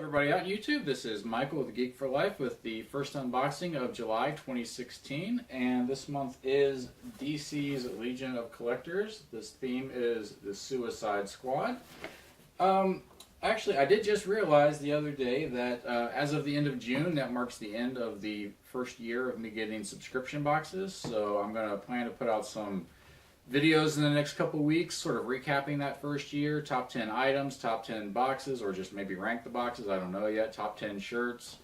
everybody out on YouTube. This is Michael with Geek for Life with the first unboxing of July 2016, and this month is DC's Legion of Collectors. This theme is the Suicide Squad. Actually, I did just realize the other day that as of the end of June, that marks the end of the first year of me getting subscription boxes, so I'm going to plan to put out some videos in the next couple weeks, sort of recapping that first year, top 10 items, top 10 boxes, or just maybe rank the boxes, I don't know yet, top 10 shirts,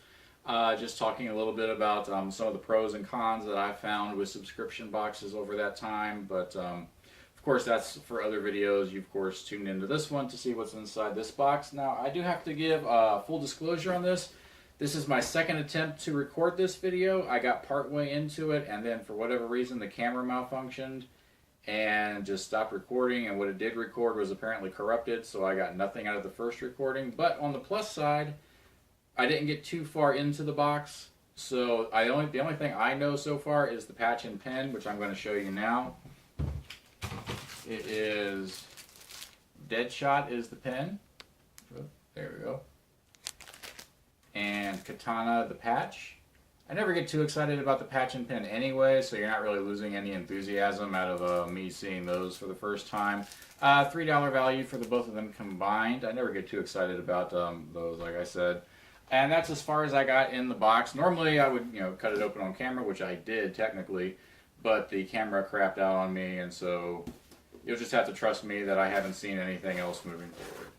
just talking a little bit about some of the pros and cons that I found with subscription boxes over that time, but of course that's for other videos. You of course tuned into this one to see what's inside this box. Now I do have to give full disclosure on this. This is my second attempt to record this video. I got partway into it and then for whatever reason the camera malfunctioned and just stopped recording, and what it did record was apparently corrupted, so I got nothing out of the first recording. But on the plus side, I didn't get too far into the box, so the only thing I know so far is the patch and pen, which I'm going to show you now. It is Deadshot is the pen. There we go. And Katana the patch. I never get too excited about the patch and pen anyway, so you're not really losing any enthusiasm out of me seeing those for the first time. $3 value for the both of them combined. I never get too excited about those, like I said. And that's as far as I got in the box. Normally I would, cut it open on camera, which I did technically, but the camera crapped out on me, and so you'll just have to trust me that I haven't seen anything else moving forward.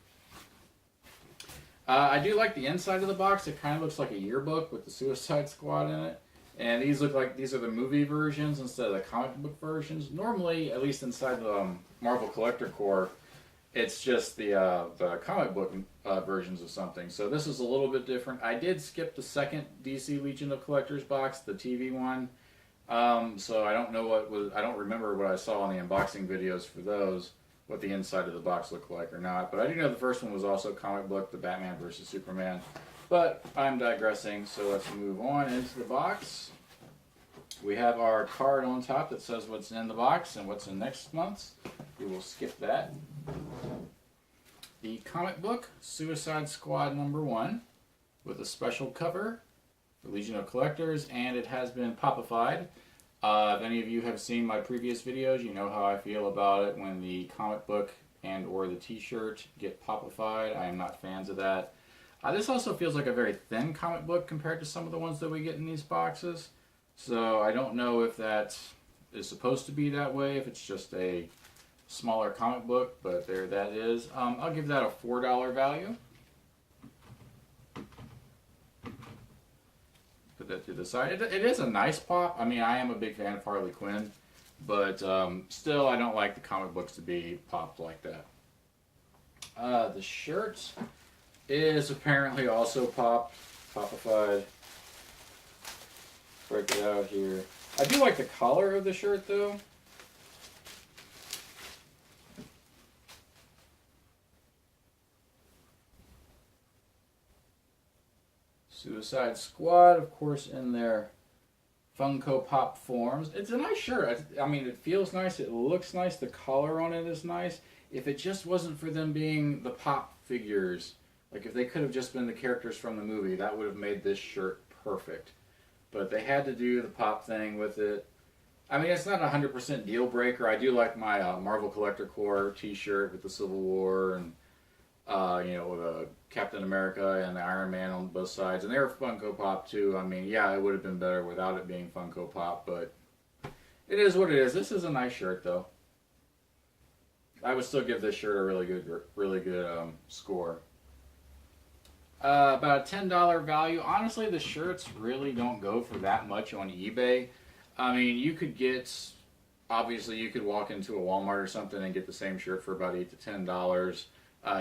I do like the inside of the box. It kind of looks like a yearbook with the Suicide Squad in it. And these look like these are the movie versions instead of the comic book versions. Normally, at least inside the Marvel Collector Corps, it's just the comic book versions of something. So this is a little bit different. I did skip the second DC Legion of Collectors box, the TV one. So I don't know I don't remember what I saw on the unboxing videos for those, what the inside of the box looked like or not. But I do know the first one was also comic book, the Batman vs. Superman. But I'm digressing, so let's move on into the box. We have our card on top that says what's in the box and what's in next month's. We will skip that. The comic book, Suicide Squad #1, with a special cover for Legion of Collectors, and it has been popified. If any of you have seen my previous videos, you know how I feel about it when the comic book and or the t-shirt get popified. I am not fans of that. This also feels like a very thin comic book compared to some of the ones that we get in these boxes. So I don't know if that is supposed to be that way, if it's just a smaller comic book, but there that is. I'll give that a $4 value. Put that to the side. It is a nice pop. I mean, I am a big fan of Harley Quinn, but still I don't like the comic books to be popped like that. The shirt is apparently also popified. Break it out here. I do like the collar of the shirt though. Suicide Squad, of course, in their Funko Pop forms. It's a nice shirt. I mean, it feels nice. It looks nice. The color on it is nice. If it just wasn't for them being the pop figures, like if they could have just been the characters from the movie, that would have made this shirt perfect. But they had to do the pop thing with it. I mean, it's not a 100% deal breaker. I do like my Marvel Collector Corps t-shirt with the Civil War and with Captain America and the Iron Man on both sides, and they were Funko Pop too. I mean, yeah, it would have been better without it being Funko Pop, but it is what it is. This is a nice shirt, though. I would still give this shirt a really good score. About a $10 value. Honestly, the shirts really don't go for that much on eBay. I mean, obviously you could walk into a Walmart or something and get the same shirt for about $8 to $10.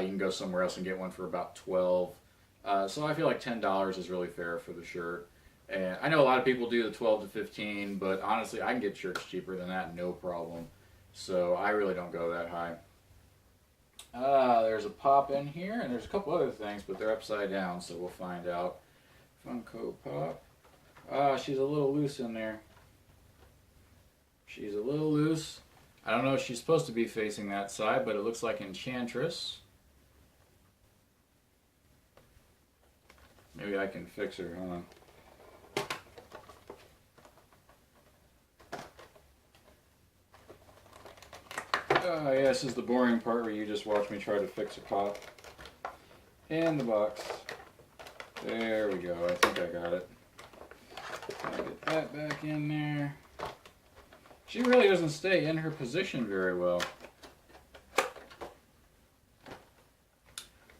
You can go somewhere else and get one for about $12. So I feel like $10 is really fair for the shirt. And I know a lot of people do the $12 to $15, but honestly, I can get shirts cheaper than that, no problem. So I really don't go that high. There's a pop in here, and there's a couple other things, but they're upside down, so we'll find out. Funko Pop. She's a little loose in there. She's a little loose. I don't know if she's supposed to be facing that side, but it looks like Enchantress. Maybe I can fix her. Hold on. Oh, yeah, this is the boring part where you just watch me try to fix a pop. In the box. There we go. I think I got it. Get that back in there. She really doesn't stay in her position very well.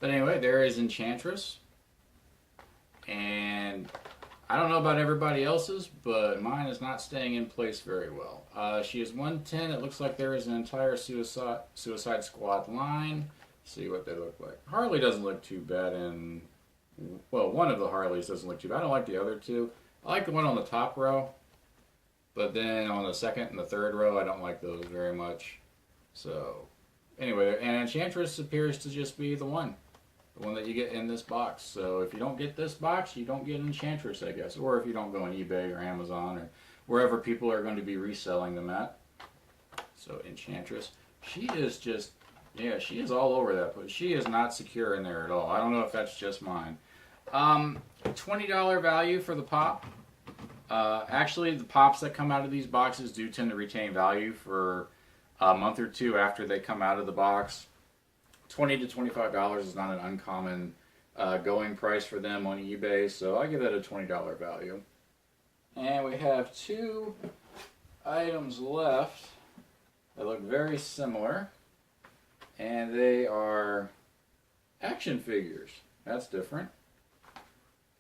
But anyway, there is Enchantress. And I don't know about everybody else's, but mine is not staying in place very well. She is 110. It looks like there is an entire Suicide Squad line. Let's see what they look like. Harley doesn't look too bad in... Well, one of the Harleys doesn't look too bad. I don't like the other two. I like the one on the top row. But then on the second and the third row, I don't like those very much. So, anyway, and Enchantress appears to just be the one that you get in this box. So if you don't get this box, you don't get Enchantress, I guess. Or if you don't go on eBay or Amazon or wherever people are going to be reselling them at. So Enchantress, she is just, yeah, she is all over that, but she is not secure in there at all. I don't know if that's just mine. $20 value for the pop. Actually, the pops that come out of these boxes do tend to retain value for a month or two after they come out of the box. $20 to $25 is not an uncommon going price for them on eBay, so I give that a $20 value. And we have two items left that look very similar, and they are action figures. That's different.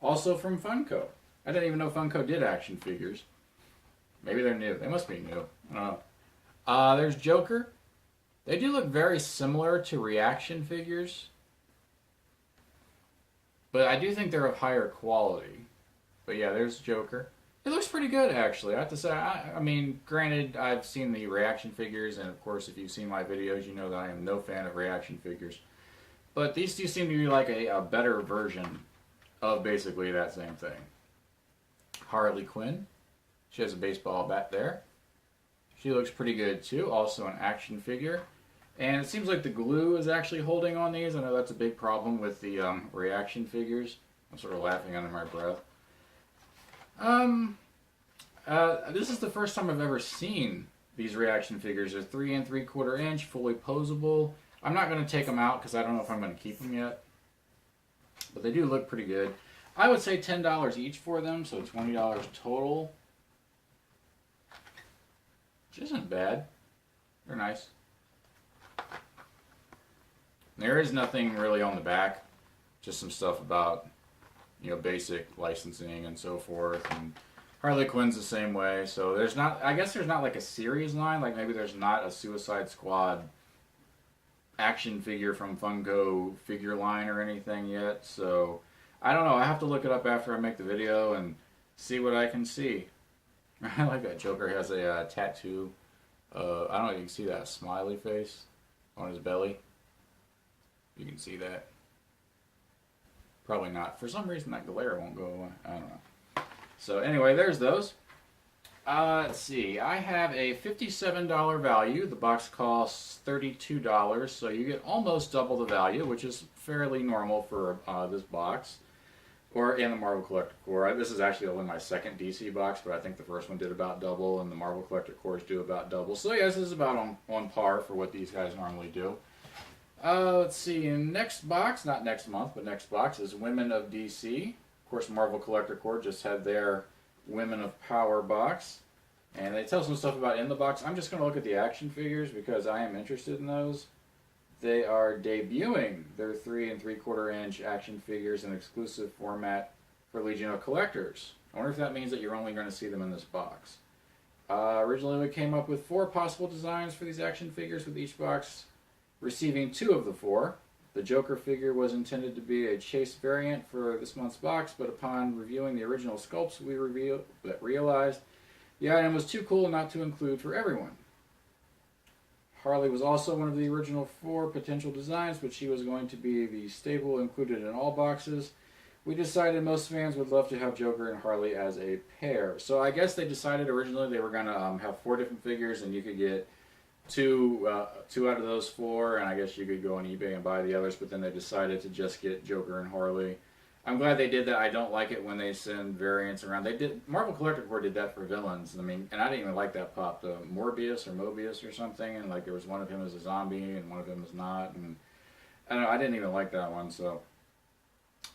Also from Funko. I didn't even know Funko did action figures. Maybe they're new. They must be new. I don't know. There's Joker. They do look very similar to reaction figures, but I do think they're of higher quality. But yeah, there's Joker. It looks pretty good, actually. I have to say, I mean, granted, I've seen the reaction figures, and of course, if you've seen my videos, you know that I am no fan of reaction figures. But these do seem to be like a better version of basically that same thing. Harley Quinn. She has a baseball bat there. She looks pretty good, too. Also an action figure. And it seems like the glue is actually holding on these. I know that's a big problem with the reaction figures. I'm sort of laughing under my breath. This is the first time I've ever seen these reaction figures. They're 3 3/4 inch, fully posable. I'm not going to take them out because I don't know if I'm going to keep them yet. But they do look pretty good. I would say $10 each for them, so $20 total. Which isn't bad. They're nice. There is nothing really on the back. Just some stuff about, you know, basic licensing and so forth. And Harley Quinn's the same way. So there's not, I guess there's not like a series line. Like maybe there's not a Suicide Squad action figure from Funko figure line or anything yet. So I don't know. I have to look it up after I make the video and see what I can see. I like that Joker has a tattoo. I don't know if you can see that smiley face on his belly. You can see that. Probably not. For some reason that glare won't go away. I don't know. So anyway, there's those. Let's see. I have a $57 value. The box costs $32, so you get almost double the value, which is fairly normal for this box. Or in the Marvel Collector Corps. This is actually only my second DC box, but I think the first one did about double, and the Marvel Collector Corps do about double. So yes, this is about on par for what these guys normally do. Let's see, next box, not next month, but next box is Women of DC. Of course, Marvel Collector Corps just had their Women of Power box. And they tell some stuff about in the box. I'm just going to look at the action figures because I am interested in those. They are debuting their 3 3/4 inch action figures in exclusive format for Legion of Collectors. I wonder if that means that you're only going to see them in this box. Originally, we came up with 4 possible designs for these action figures, with each box receiving 2 of the 4. The Joker figure was intended to be a chase variant for this month's box, but upon reviewing the original sculpts, we realized the item was too cool not to include for everyone. Harley was also one of the original 4 potential designs, but she was going to be the staple included in all boxes. We decided most fans would love to have Joker and Harley as a pair. So I guess they decided originally they were going to have 4 different figures, and you could get two out of those 4, and I guess you could go on eBay and buy the others, but then they decided to just get Joker and Harley. I'm glad they did that. I don't like it when they send variants around. They did Marvel Collector Corps did that for villains. I mean, and I didn't even like that pop, the Morbius or Mobius or something, and like there was one of him as a zombie and one of them was not, and I don't know, I didn't even like that one, so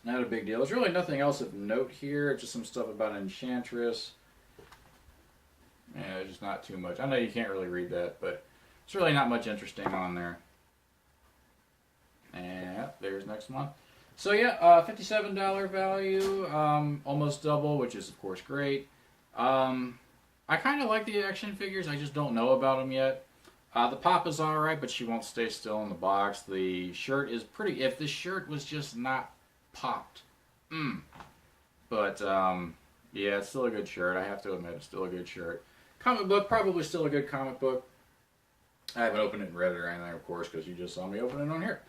not a big deal. There's really nothing else of note here. Just some stuff about Enchantress. Yeah, just not too much. I know you can't really read that, but it's really not much interesting on there. And there's next month. So yeah, $57 value, almost double, which is of course great. I kind of like the action figures. I just don't know about them yet. The pop is all right, but she won't stay still in the box. The shirt is pretty. If the shirt was just not popped, but yeah, it's still a good shirt. I have to admit, it's still a good shirt. Comic book, probably still a good comic book. I haven't opened it and read it or anything, of course, because you just saw me open it on here.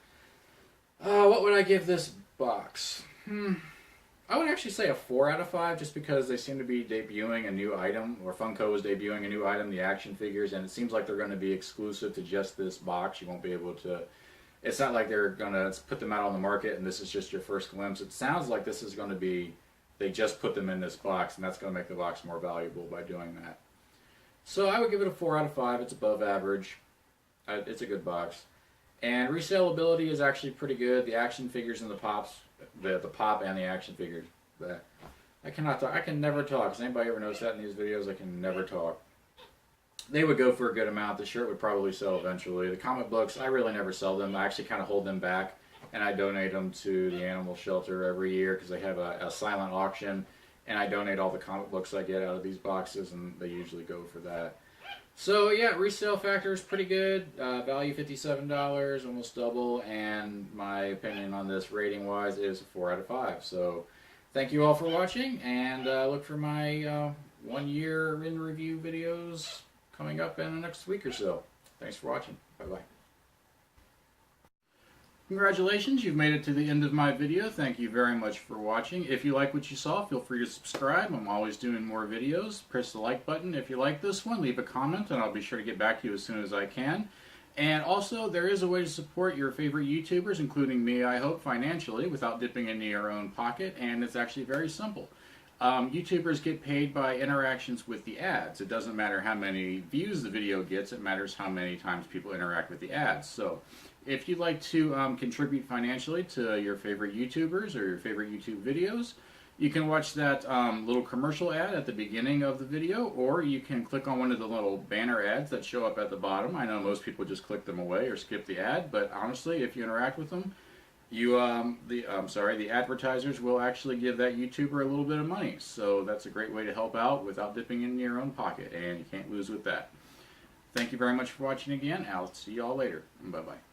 What would I give this box? I would actually say a 4 out of 5, just because they seem to be debuting a new item, or Funko is debuting a new item, the action figures, and it seems like they're going to be exclusive to just this box. You won't be able to... It's not like they're going to put them out on the market and this is just your first glimpse. It sounds like this is going to be... They just put them in this box, and that's going to make the box more valuable by doing that. So I would give it a 4 out of 5. It's above average. It's a good box. And resaleability is actually pretty good. The action figures and the pops, the pop and the action figures. I cannot talk. I can never talk. Has anybody ever noticed that in these videos? I can never talk. They would go for a good amount. The shirt would probably sell eventually. The comic books, I really never sell them. I actually kind of hold them back, and I donate them to the animal shelter every year because they have a silent auction, and I donate all the comic books I get out of these boxes, and they usually go for that. So yeah, resale factor is pretty good. Value $57, almost double, and my opinion on this rating wise is a 4 out of 5. So thank you all for watching, and look for my 1 year in review videos coming up in the next week or so. Thanks for watching. Bye bye. Congratulations, you've made it to the end of my video. Thank you very much for watching. If you like what you saw, feel free to subscribe. I'm always doing more videos. Press the like button if you like this one. Leave a comment and I'll be sure to get back to you as soon as I can. And also, there is a way to support your favorite YouTubers, including me, I hope, financially, without dipping into your own pocket, and it's actually very simple. YouTubers get paid by interactions with the ads. It doesn't matter how many views the video gets, it matters how many times people interact with the ads. So, if you'd like to contribute financially to your favorite YouTubers or your favorite YouTube videos, you can watch that little commercial ad at the beginning of the video, or you can click on one of the little banner ads that show up at the bottom. I know most people just click them away or skip the ad, but honestly, if you interact with them, the advertisers will actually give that YouTuber a little bit of money. So that's a great way to help out without dipping in your own pocket, and you can't lose with that. Thank you very much for watching again. I'll see you all later. Bye-bye.